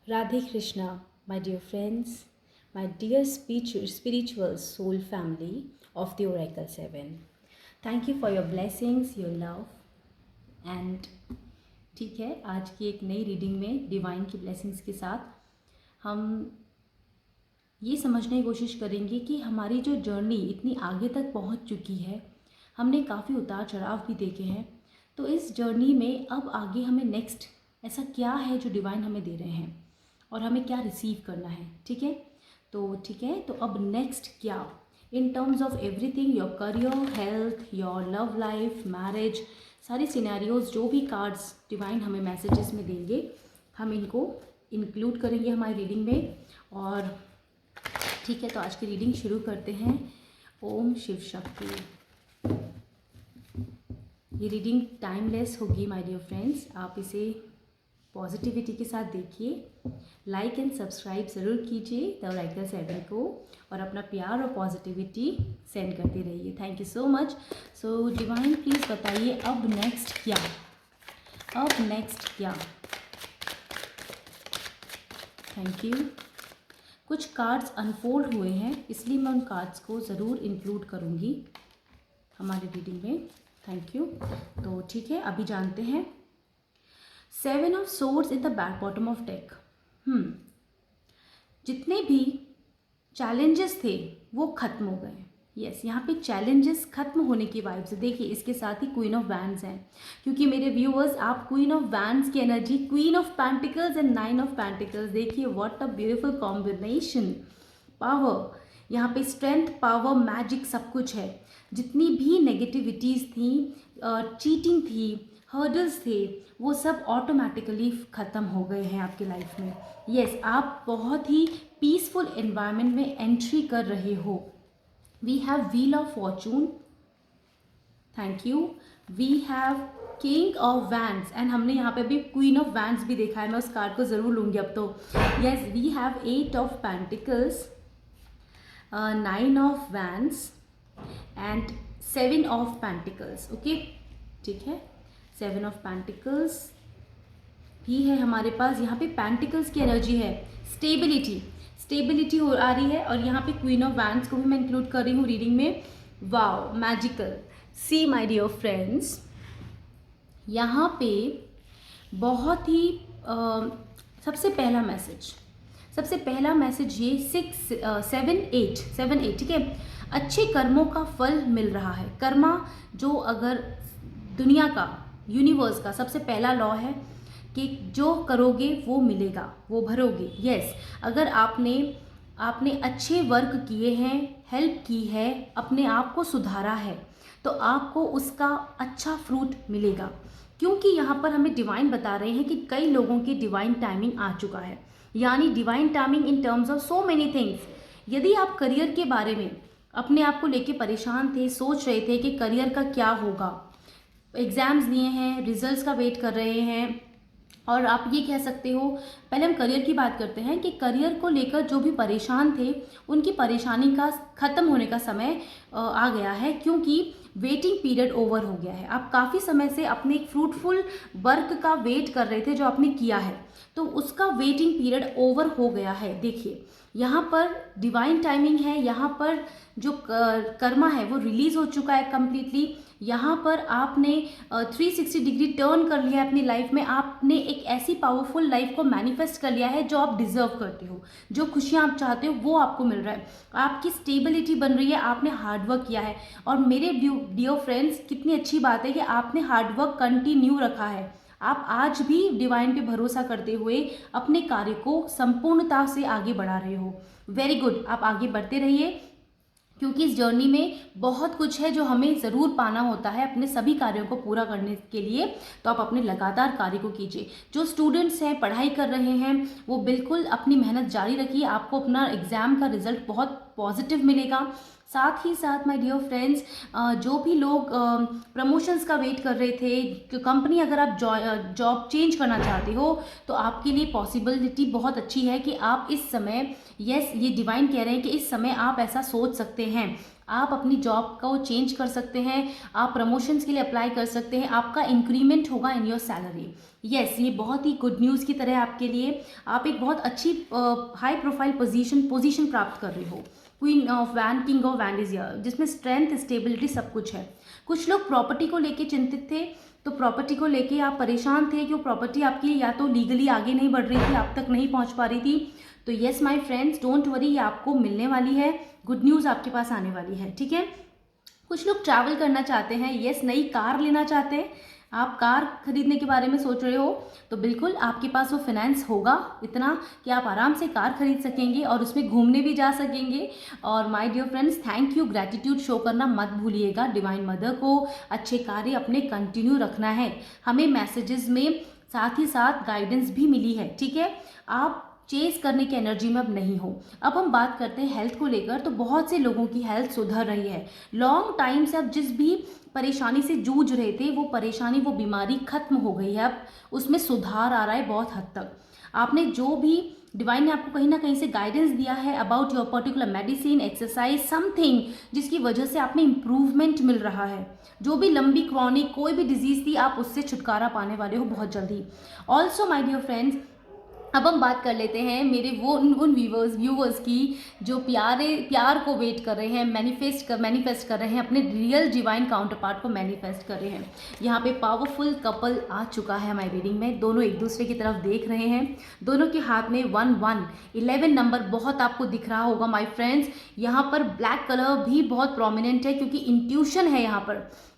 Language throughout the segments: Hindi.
Radhe Krishna, my dear friends, my dear spiritual soul family of the Oracle 7. Thank you for your blessings, your love and ठीक है, आज की एक नई रीडिंग में डिवाइन की ब्लेसिंग्स के साथ हम ये समझने की कोशिश करेंगे कि हमारी जो जर्नी इतनी आगे तक पहुंच चुकी है, हमने काफ़ी उतार चढ़ाव भी देखे हैं। तो इस जर्नी में अब आगे हमें नेक्स्ट ऐसा क्या है जो डिवाइन हमें दे रहे हैं और हमें क्या रिसीव करना है। ठीक है, तो अब नेक्स्ट क्या in terms of everything, your career, health, your love life, marriage, सारी सिनेरियोज जो भी कार्ड्स डिवाइन हमें मैसेजेस में देंगे, हम इनको इंक्लूड करेंगे हमारी रीडिंग में। और ठीक है, तो आज की रीडिंग शुरू करते हैं। ओम शिव शक्ति। ये रीडिंग टाइमलेस होगी माय डियर फ्रेंड्स, आप इसे पॉजिटिविटी के साथ देखिए। लाइक एंड सब्सक्राइब ज़रूर कीजिए द ओरेकल 7 को और अपना प्यार और पॉजिटिविटी सेंड करते रहिए। Thank you so much. So divine please बताइए अब नेक्स्ट क्या, अब नेक्स्ट क्या। Thank you. कुछ कार्ड्स अनफोल्ड हुए हैं, इसलिए मैं उन कार्ड्स को ज़रूर इंक्लूड करूँगी हमारी रीडिंग में। Thank you. तो ठीक है, अभी जानते हैं 7 of swords in the back bottom of deck. जितने भी चैलेंजेस थे वो खत्म हो गए। यस, यहाँ पे चैलेंजेस खत्म होने की वाइब्स है। देखिए, इसके साथ ही क्वीन ऑफ वैंड्स हैं, क्योंकि मेरे व्यूअर्स आप क्वीन ऑफ वैंड्स की energy, queen of pentacles and 9 of pentacles, देखिए what a beautiful combination. Power, यहाँ पे स्ट्रेंथ, पावर, मैजिक सब कुछ है। जितनी भी नेगेटिविटीज़ थी, चीटिंग थी, हर्डल्स थे, वो सब ऑटोमेटिकली ख़त्म हो गए हैं आपकी लाइफ में। यस, आप बहुत ही पीसफुल एनवायरनमेंट में एंट्री कर रहे हो। We have wheel of fortune, thank you. We have king of wands and हमने यहाँ पे भी क्वीन ऑफ वैंड्स भी देखा है, मैं उस कार्ड को ज़रूर लूँगी अब तो। Yes, we have 8 of pentacles, 9 of wands and 7 of pentacles. Okay, ठीक है, 7 ऑफ पेंटिकल्स भी है हमारे पास। यहाँ पे पेंटिकल्स की एनर्जी है, स्टेबिलिटी हो आ रही है। और यहाँ पे क्वीन ऑफ वैंड्स को भी मैं इंक्लूड कर रही हूँ रीडिंग में। Wow, magical. See my dear friends, यहाँ पे बहुत ही सबसे पहला मैसेज ये 7 8, ठीक है। अच्छे कर्मों का फल मिल रहा है। कर्मा जो अगर दुनिया का, यूनिवर्स का सबसे पहला लॉ है कि जो करोगे वो मिलेगा, वो भरोगे। यस, अगर आपने अच्छे वर्क किए हैं, हेल्प की है, अपने आप को सुधारा है, तो आपको उसका अच्छा फ्रूट मिलेगा। क्योंकि यहाँ पर हमें डिवाइन बता रहे हैं कि कई लोगों की डिवाइन टाइमिंग आ चुका है, यानी divine timing in terms of so many things. यदि आप करियर के बारे में अपने आप को लेके परेशान थे, सोच रहे थे कि करियर का क्या होगा, एग्ज़ाम्स दिए हैं, रिजल्ट्स का वेट कर रहे हैं, और आप ये कह सकते हो, पहले हम करियर की बात करते हैं कि करियर को लेकर जो भी परेशान थे उनकी परेशानी का ख़त्म होने का समय आ गया है, क्योंकि वेटिंग पीरियड ओवर हो गया है। आप काफ़ी समय से अपने एक फ्रूटफुल वर्क का वेट कर रहे थे जो आपने किया है, तो उसका वेटिंग पीरियड ओवर हो गया है। देखिए, यहाँ पर डिवाइन टाइमिंग है, यहाँ पर जो कर्मा है वो रिलीज़ हो चुका है कम्प्लीटली। यहाँ पर आपने 360 डिग्री टर्न कर लिया है अपनी लाइफ में। आपने एक ऐसी पावरफुल लाइफ को मैनिफेस्ट कर लिया है जो आप डिजर्व करते हो, जो खुशियाँ आप चाहते हो वो आपको मिल रहा है, आपकी स्टेबिलिटी बन रही है, आपने हार्डवर्क किया है। और मेरे डियर फ्रेंड्स, कितनी अच्छी बात है कि आपने हार्डवर्क कंटिन्यू रखा है। आप आज भी डिवाइन पे भरोसा करते हुए अपने कार्य को संपूर्णता से आगे बढ़ा रहे हो। वेरी गुड, आप आगे बढ़ते रहिए, क्योंकि इस जर्नी में बहुत कुछ है जो हमें ज़रूर पाना होता है अपने सभी कार्यों को पूरा करने के लिए। तो आप अपने लगातार कार्य को कीजिए। जो स्टूडेंट्स हैं, पढ़ाई कर रहे हैं, वो बिल्कुल अपनी मेहनत जारी रखिए। आपको अपना एग्ज़ाम का रिजल्ट बहुत पॉजिटिव मिलेगा। साथ ही साथ माय डियर फ्रेंड्स, जो भी लोग प्रमोशंस का वेट कर रहे थे, कंपनी अगर आप जॉब चेंज करना चाहते हो, तो आपके लिए पॉसिबिलिटी बहुत अच्छी है कि आप इस समय, यस, ये डिवाइन कह रहे हैं कि इस समय आप ऐसा सोच सकते हैं। आप अपनी जॉब को चेंज कर सकते हैं, आप प्रमोशंस के लिए अप्लाई कर सकते हैं, आपका इंक्रीमेंट होगा इन योर सैलरी। यस, ये बहुत ही गुड न्यूज़ की तरह आपके लिए। आप एक बहुत अच्छी हाई प्रोफाइल पोजीशन प्राप्त कर रहे हो। Queen of wand, king of wand is here, जिसमें स्ट्रेंथ, स्टेबिलिटी सब कुछ है। कुछ लोग प्रॉपर्टी को लेके चिंतित थे, तो प्रॉपर्टी को लेके आप परेशान थे कि वो प्रॉपर्टी आपकी या तो लीगली आगे नहीं बढ़ रही थी, आप तक नहीं पहुंच पा रही थी। तो yes my friends, don't worry, ये आपको मिलने वाली है, गुड न्यूज़ आपके पास आने वाली है, ठीक है। कुछ लोग ट्रैवल करना चाहते हैं, येस, नई कार लेना चाहते हैं, आप कार खरीदने के बारे में सोच रहे हो, तो बिल्कुल आपके पास वो फाइनेंस होगा इतना कि आप आराम से कार खरीद सकेंगे और उसमें घूमने भी जा सकेंगे। और my dear friends, thank you, gratitude show करना मत भूलिएगा। डिवाइन मदर को अच्छे कार्य अपने कंटिन्यू रखना है। हमें मैसेजेस में साथ ही साथ गाइडेंस भी मिली है, ठीक है। आप चेस करने की एनर्जी में अब नहीं हो। अब हम बात करते हैं हेल्थ को लेकर, तो बहुत से लोगों की हेल्थ सुधर रही है। लॉन्ग टाइम से अब जिस भी परेशानी से जूझ रहे थे, वो परेशानी, वो बीमारी खत्म हो गई है। अब उसमें सुधार आ रहा है बहुत हद तक। आपने जो भी डिवाइन ने आपको कहीं ना कहीं से गाइडेंस दिया है about your particular medicine, exercise, something जिसकी वजह से आप में इम्प्रूवमेंट मिल रहा है। जो भी लंबी क्रॉनिक कोई भी डिजीज थी, आप उससे छुटकारा पाने वाले हो बहुत जल्दी। ऑल्सो माय डियर फ्रेंड्स, अब हम बात कर लेते हैं मेरे वो उन व्यूवर्स की जो प्यार को वेट कर रहे हैं, मैनिफेस्ट कर रहे हैं, अपने रियल डिवाइन काउंटर पार्ट को मैनिफेस्ट कर रहे हैं। यहाँ पे पावरफुल कपल आ चुका है हमारी रीडिंग में। दोनों एक दूसरे की तरफ देख रहे हैं, दोनों के हाथ में 11 नंबर बहुत आपको दिख रहा होगा माय फ्रेंड्स। यहाँ पर ब्लैक कलर भी बहुत प्रोमिनेंट है क्योंकि इंट्यूशन है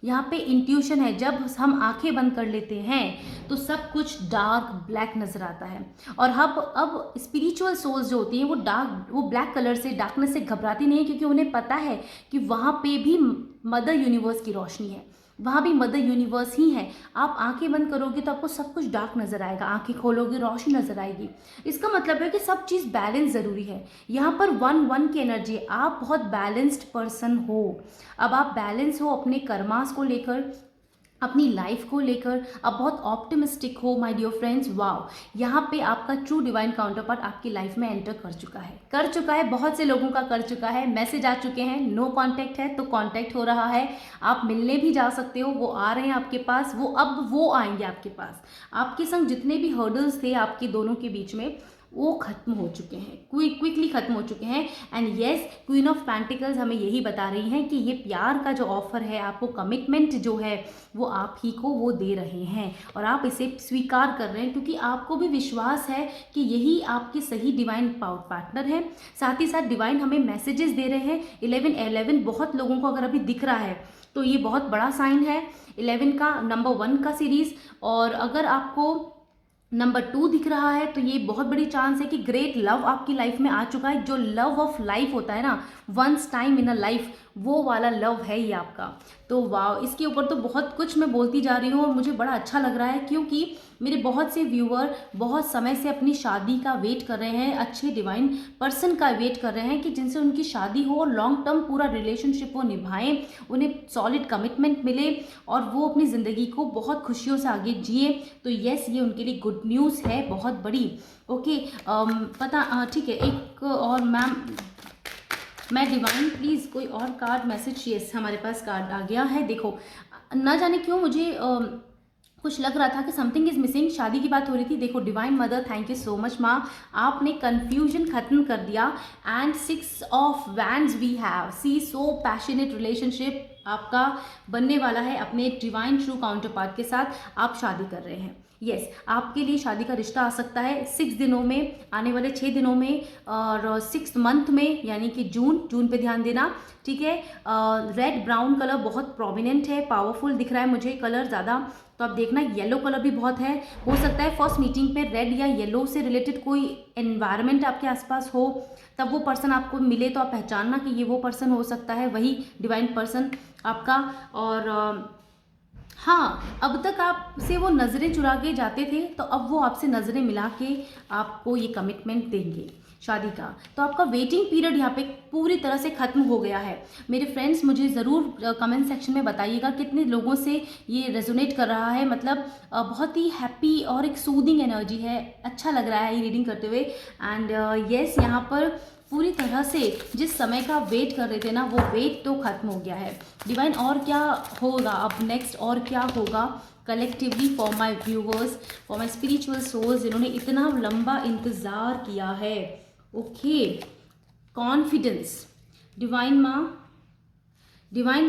यहाँ पे इंट्यूशन है। जब हम आंखें बंद कर लेते हैं तो सब कुछ डार्क ब्लैक नजर आता है। और अब स्पिरिचुअल सोल्स जो होती हैं वो ब्लैक कलर से, डार्कनेस से घबराती नहीं है, क्योंकि उन्हें पता है कि वहाँ पे भी मदर यूनिवर्स की रोशनी है, वहाँ भी मदर यूनिवर्स ही है। आप आंखें बंद करोगे तो आपको सब कुछ डार्क नजर आएगा, आंखें खोलोगे रोशनी नजर आएगी। इसका मतलब है कि सब चीज़ बैलेंस ज़रूरी है। यहाँ पर 1 की एनर्जी, आप बहुत बैलेंस्ड पर्सन हो। अब आप बैलेंस हो अपने कर्मास को लेकर, अपनी लाइफ को लेकर, अब बहुत ऑप्टिमिस्टिक हो माय डियर फ्रेंड्स। वाओ, यहाँ पे आपका ट्रू डिवाइन काउंटर पार्ट आपकी लाइफ में एंटर कर चुका है, बहुत से लोगों का कर चुका है, मैसेज आ चुके हैं। नो कांटेक्ट है तो कांटेक्ट हो रहा है, आप मिलने भी जा सकते हो, वो आ रहे हैं आपके पास, वो आएंगे आपके पास। आपके संग जितने भी हर्डल्स थे आपके दोनों के बीच में, वो खत्म हो चुके हैं, क्विकली खत्म हो चुके हैं। And yes, queen of pentacles हमें यही बता रही हैं कि ये प्यार का जो ऑफर है, आपको कमिटमेंट जो है वो आप ही को वो दे रहे हैं और आप इसे स्वीकार कर रहे हैं, क्योंकि आपको भी विश्वास है कि यही आपके सही डिवाइन पार्टनर है। साथ ही साथ डिवाइन हमें मैसेजेस दे रहे हैं। 11 बहुत लोगों को अगर अभी दिख रहा है तो ये बहुत बड़ा साइन है। 11 का नंबर 1 का सीरीज, और अगर आपको नंबर 2 दिख रहा है तो ये बहुत बड़ी चांस है कि ग्रेट लव आपकी लाइफ में आ चुका है। जो लव ऑफ लाइफ होता है ना, once time in a life, वो वाला लव है ये आपका। तो वाह, इसके ऊपर तो बहुत कुछ मैं बोलती जा रही हूँ और मुझे बड़ा अच्छा लग रहा है, क्योंकि मेरे बहुत से व्यूअर बहुत समय से अपनी शादी का वेट कर रहे हैं, अच्छे डिवाइन पर्सन का वेट कर रहे हैं कि जिनसे उनकी शादी हो और लॉन्ग टर्म पूरा रिलेशनशिप वो निभाएं, उन्हें सॉलिड कमिटमेंट मिले और वो अपनी ज़िंदगी को बहुत खुशियों से आगे जिए। तो येस, ये उनके लिए गुड न्यूज़ है, बहुत बड़ी। ओके, ठीक है, एक और मैं डिवाइन प्लीज़ कोई और कार्ड मैसेज। यस, हमारे पास कार्ड आ गया है। देखो, ना जाने क्यों मुझे कुछ लग रहा था कि समथिंग इज मिसिंग, शादी की बात हो रही थी। देखो, divine mother, thank you so much माँ, आपने कन्फ्यूजन खत्म कर दिया। And 6 of wands we have, see so passionate relationship आपका बनने वाला है अपने डिवाइन ट्रू काउंटर पार्ट के साथ। आप शादी कर रहे हैं, यस, आपके लिए शादी का रिश्ता आ सकता है 6 दिनों में, आने वाले 6 दिनों में, और 6 मंथ में, यानी कि जून पे ध्यान देना, ठीक है। रेड ब्राउन कलर बहुत प्रोमिनेंट है, पावरफुल दिख रहा है मुझे कलर ज़्यादा, तो आप देखना येलो कलर भी बहुत है। हो सकता है फर्स्ट मीटिंग पे रेड या येलो से रिलेटेड कोई एनवायरनमेंट आपके आसपास हो, तब वो पर्सन आपको मिले तो आप पहचानना कि ये वो पर्सन हो सकता है, वही डिवाइन पर्सन आपका। और हाँ, अब तक आपसे वो नज़रें चुरा के जाते थे, तो अब वो आपसे नज़रें मिला के आपको ये कमिटमेंट देंगे शादी का। तो आपका वेटिंग पीरियड यहाँ पे पूरी तरह से ख़त्म हो गया है। मेरे फ्रेंड्स, मुझे ज़रूर कमेंट सेक्शन में बताइएगा कितने लोगों से ये रेजोनेट कर रहा है। मतलब बहुत ही हैप्पी और एक सूदिंग एनर्जी है, अच्छा लग रहा है ये रीडिंग करते हुए। एंड येस, यहाँ पर पूरी तरह से जिस समय का वेट कर रहे थे ना, वो वेट तो ख़त्म हो गया है डिवाइन। और क्या होगा अब नेक्स्ट, और क्या होगा collectively for my viewers, for my spiritual souls, जिन्होंने इतना लंबा इंतज़ार किया है। ओके, कॉन्फिडेंस, डिवाइन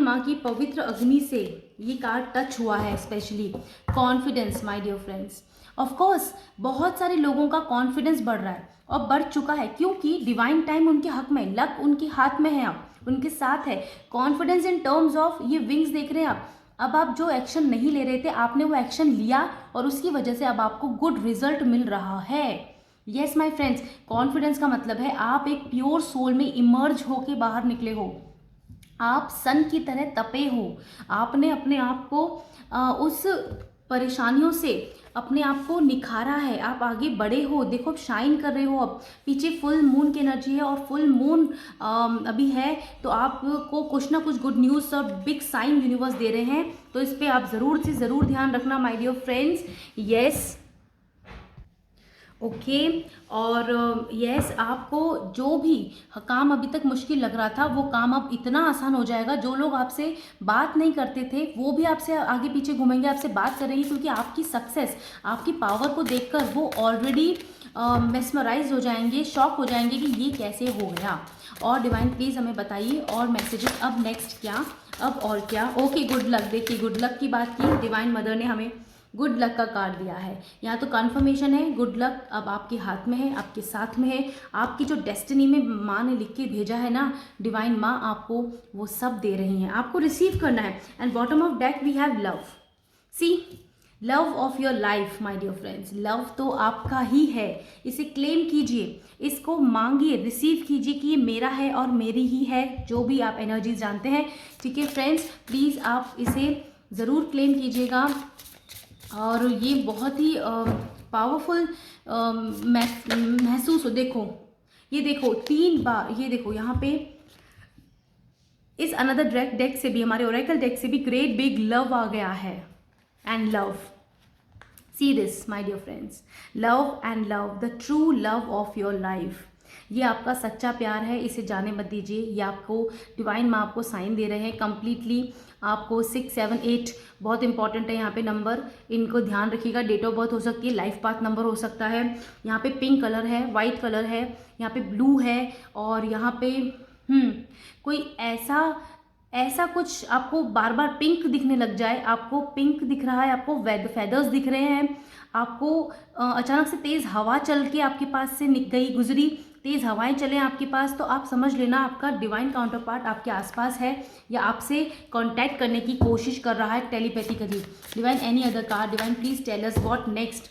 माँ की पवित्र अग्नि से ये कार्ड टच हुआ है, specially confidence my dear friends. Of course बहुत सारे लोगों का कॉन्फिडेंस बढ़ रहा है और बढ़ चुका है, क्योंकि डिवाइन टाइम उनके हक में, लक उनके हाथ में है, अब उनके साथ है। कॉन्फिडेंस इन टर्म्स ऑफ ये विंग्स देख रहे हैं आप। अब आप जो एक्शन नहीं ले रहे थे, आपने वो एक्शन लिया और उसकी वजह से अब आपको गुड रिजल्ट मिल रहा है। येस माय फ्रेंड्स, कॉन्फिडेंस का मतलब है आप एक प्योर सोल में इमर्ज होके बाहर निकले हो, आप सन की तरह तपे हो, आपने अपने आप को उस परेशानियों से अपने आप को निखारा है, आप आगे बढ़े हो। देखो अब शाइन कर रहे हो। अब पीछे फुल मून की एनर्जी है और फुल मून अभी है, तो आपको कुछ ना कुछ गुड न्यूज़ और बिग साइन यूनिवर्स दे रहे हैं, तो इस पर आप ज़रूर से ज़रूर ध्यान रखना my dear friends. Yes, okay और यस, आपको जो भी काम अभी तक मुश्किल लग रहा था, वो काम अब इतना आसान हो जाएगा। जो लोग आपसे बात नहीं करते थे, वो भी आपसे आगे पीछे घूमेंगे, आपसे बात करेंगे, क्योंकि आपकी सक्सेस, आपकी पावर को देखकर वो ऑलरेडी मेस्मराइज हो जाएंगे, शॉक हो जाएंगे कि ये कैसे हो गया। और डिवाइन प्लीज़ हमें बताइए और मैसेजेस, अब नेक्स्ट क्या, अब और क्या। Okay, good luck. देखिए गुड लक की बात की, डिवाइन मदर ने हमें गुड लक का कार्ड दिया है। यहाँ तो कन्फर्मेशन है, गुड लक अब आपके हाथ में है, आपके साथ में है। आपकी जो डेस्टिनी में माँ ने लिख के भेजा है ना, डिवाइन माँ आपको वो सब दे रही हैं, आपको रिसीव करना है। And bottom of deck we have love. See, love of your life my dear friends, love तो आपका ही है। इसे क्लेम कीजिए, इसको मांगिए, रिसीव कीजिए कि ये मेरा है और मेरी ही है, जो भी आप एनर्जीज जानते हैं। ठीक है फ्रेंड्स, प्लीज़ आप इसे ज़रूर क्लेम कीजिएगा। और ये बहुत ही पावरफुल महसूस हो। देखो ये देखो 3 बार, ये देखो यहाँ पे इस अनदर डेक से भी, हमारे ओरेकल डेक से भी ग्रेट बिग लव आ गया है। And love, see this my dear friends, love and love, the true love of your life. ये आपका सच्चा प्यार है, इसे जाने मत दीजिए। ये आपको डिवाइन माँ आपको साइन दे रहे हैं कंप्लीटली। आपको 6, 7, 8 बहुत इंपॉर्टेंट है यहाँ पे नंबर, इनको ध्यान रखिएगा। डेट ऑफ बर्थ हो सकती है, लाइफ पाथ नंबर हो सकता है। यहाँ पे पिंक कलर है, वाइट कलर है, यहाँ पे ब्लू है, और यहाँ पे कोई ऐसा कुछ आपको बार बार पिंक दिखने लग जाए। आपको पिंक दिख रहा है, आपको फेदर्स दिख रहे हैं, आपको अचानक से तेज़ हवा चल के आपके पास से गुजरी, तेज़ हवाएं चलें आपके पास, तो आप समझ लेना आपका डिवाइन काउंटर पार्ट आपके आसपास है या आपसे कांटेक्ट करने की कोशिश कर रहा है telepathically. Divine any other card, divine please tell us what next.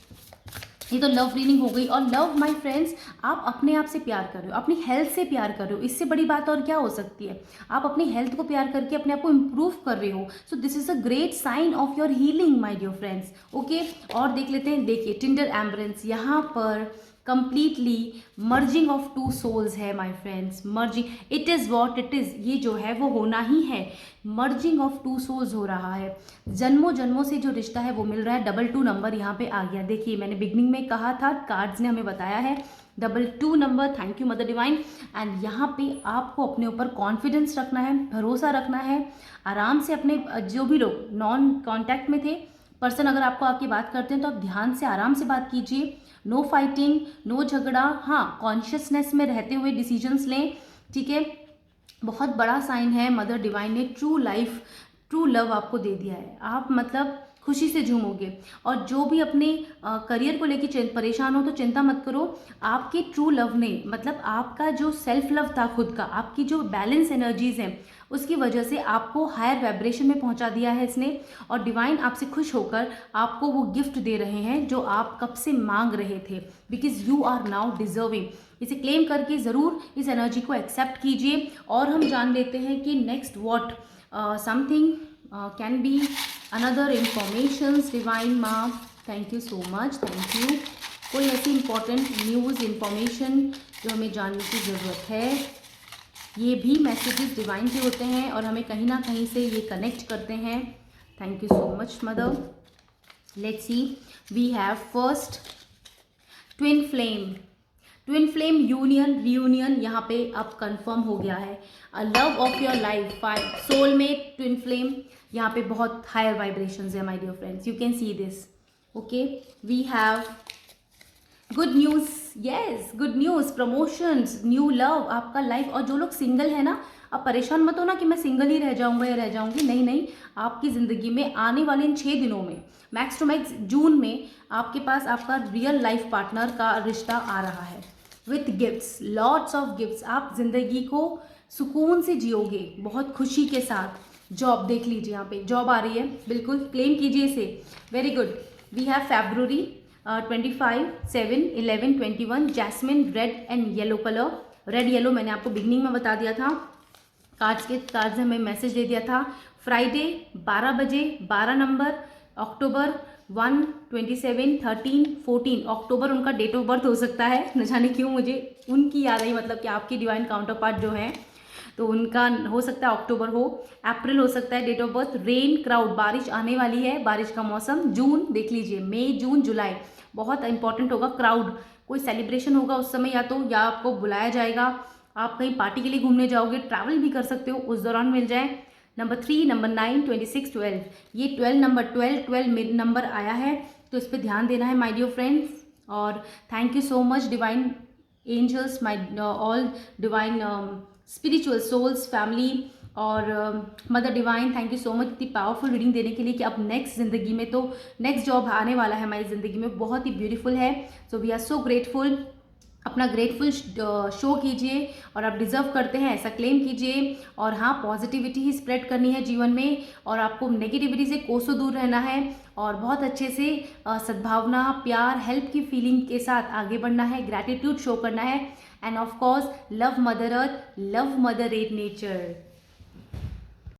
ये तो लव रीडिंग हो गई। और लव माय फ्रेंड्स, आप अपने आप से प्यार कर रहे हो, अपनी हेल्थ से प्यार कर रहे हो, इससे बड़ी बात और क्या हो सकती है। आप अपनी हेल्थ को प्यार करके अपने आप को इम्प्रूव कर रहे हो। So this is a great sign of your healing my dear friends. Okay, और देख लेते हैं। देखिए टिंडर एम्बरेंस, यहाँ पर कंप्लीटली मर्जिंग ऑफ 2 सोल्स है my friends. Merging, it is what it is, ये जो है वो होना ही है। मर्जिंग ऑफ 2 सोल्स हो रहा है, जन्मों जन्मों से जो रिश्ता है वो मिल रहा है। 22 नंबर यहाँ पे आ गया। देखिए मैंने बिगनिंग में कहा था, कार्ड्स ने हमें बताया है 22 number. Thank you mother divine. And यहाँ पे आपको अपने ऊपर कॉन्फिडेंस रखना है, भरोसा रखना है। आराम से अपने जो भी लोग नॉन कॉन्टैक्ट में थे पर्सन, अगर आपको आके बात करते हैं तो आप ध्यान से आराम से बात कीजिए। नो फाइटिंग, नो झगड़ा, हाँ कॉन्शियसनेस में रहते हुए डिसीजंस लें। ठीक है, बहुत बड़ा साइन है। मदर डिवाइन ने ट्रू लाइफ, ट्रू लव आपको दे दिया है। आप मतलब खुशी से झूमोगे। और जो भी अपने करियर को लेकर परेशान हो तो चिंता मत करो। आपके ट्रू लव ने, मतलब आपका जो सेल्फ लव था खुद का, आपकी जो बैलेंस एनर्जीज हैं, उसकी वजह से आपको हायर वाइब्रेशन में पहुंचा दिया है इसने। और डिवाइन आपसे खुश होकर आपको वो गिफ्ट दे रहे हैं जो आप कब से मांग रहे थे, because you are now deserving. इसे क्लेम करके ज़रूर इस एनर्जी को एक्सेप्ट कीजिए। और हम जान लेते हैं कि next what something can be another informations. Divine माँ thank you so much, thank you. कोई ऐसी इंपॉर्टेंट न्यूज़ इंफॉर्मेशन जो हमें जानने की ज़रूरत है। ये भी मैसेजेस डिवाइन के होते हैं और हमें कहीं ना कहीं से ये कनेक्ट करते हैं। Thank you so much mother. Let's see, we have first twin flame. Twin flame union reunion यहाँ पे अब कंफर्म हो गया है। A love of your life, soulmate, twin flame, यहाँ पे बहुत हायर वाइब्रेशंस है my dear friends, you can see this. Okay, we have good news, yes good news, promotions, new love, आपका लाइफ। और जो लोग सिंगल है ना, अब परेशान मत हो ना कि मैं सिंगल ही रह जाऊंगा या रह जाऊंगी, नहीं नहीं, आपकी ज़िंदगी में आने वाले इन 6 दिनों में, मैक्स टू मैक्स जून में, आपके पास आपका रियल लाइफ पार्टनर का रिश्ता आ रहा है with gifts, lots of gifts. आप जिंदगी को सुकून से जियोगे, बहुत खुशी के साथ। जॉब देख लीजिए, यहाँ पे जॉब आ रही है, बिल्कुल क्लेम कीजिए इसे, very good. We have February 25, 7, 11, 21, jasmine, red and yellow colour. Red yellow मैंने आपको बिगनिंग में बता दिया था, कार्ड्स में मैसेज दे दिया था। फ्राइडे 12 बजे 12 नंबर, अक्टूबर 1, 27, 13, 14 अक्टूबर उनका डेट ऑफ बर्थ हो सकता है, न जाने क्यों मुझे उनकी याद आई, मतलब कि आपके डिवाइन काउंटर पार्ट जो हैं तो उनका हो सकता है अक्टूबर हो, अप्रैल हो सकता है date of birth. Rain, cloud, बारिश आने वाली है, बारिश का मौसम। जून देख लीजिए, मई, जून, जुलाई बहुत इंपॉर्टेंट होगा। क्राउड, कोई सेलिब्रेशन होगा उस समय, या आपको बुलाया जाएगा, आप कहीं पार्टी के लिए घूमने जाओगे, ट्रैवल भी कर सकते हो, उस दौरान मिल जाए। नंबर 3, नंबर 9, 26, 12, ये 12 नंबर आया है, तो इस पर ध्यान देना है माय डियर फ्रेंड्स। और thank you so much divine angels, my all divine spiritual souls, family और mother divine, thank you so much इतनी पावरफुल रीडिंग देने के लिए कि अब नेक्स्ट ज़िंदगी में तो नेक्स्ट जॉब आने वाला है हमारी ज़िंदगी में, बहुत ही ब्यूटीफुल है। So we are so grateful. अपना ग्रेटफुल शो कीजिए और आप डिज़र्व करते हैं ऐसा क्लेम कीजिए। और हाँ, पॉजिटिविटी ही स्प्रेड करनी है जीवन में, और आपको नेगेटिविटी से कोसों दूर रहना है, और बहुत अच्छे से सद्भावना, प्यार, हेल्प की फीलिंग के साथ आगे बढ़ना है, ग्रैटिट्यूड शो करना है, end of course love mother earth, love mother nature.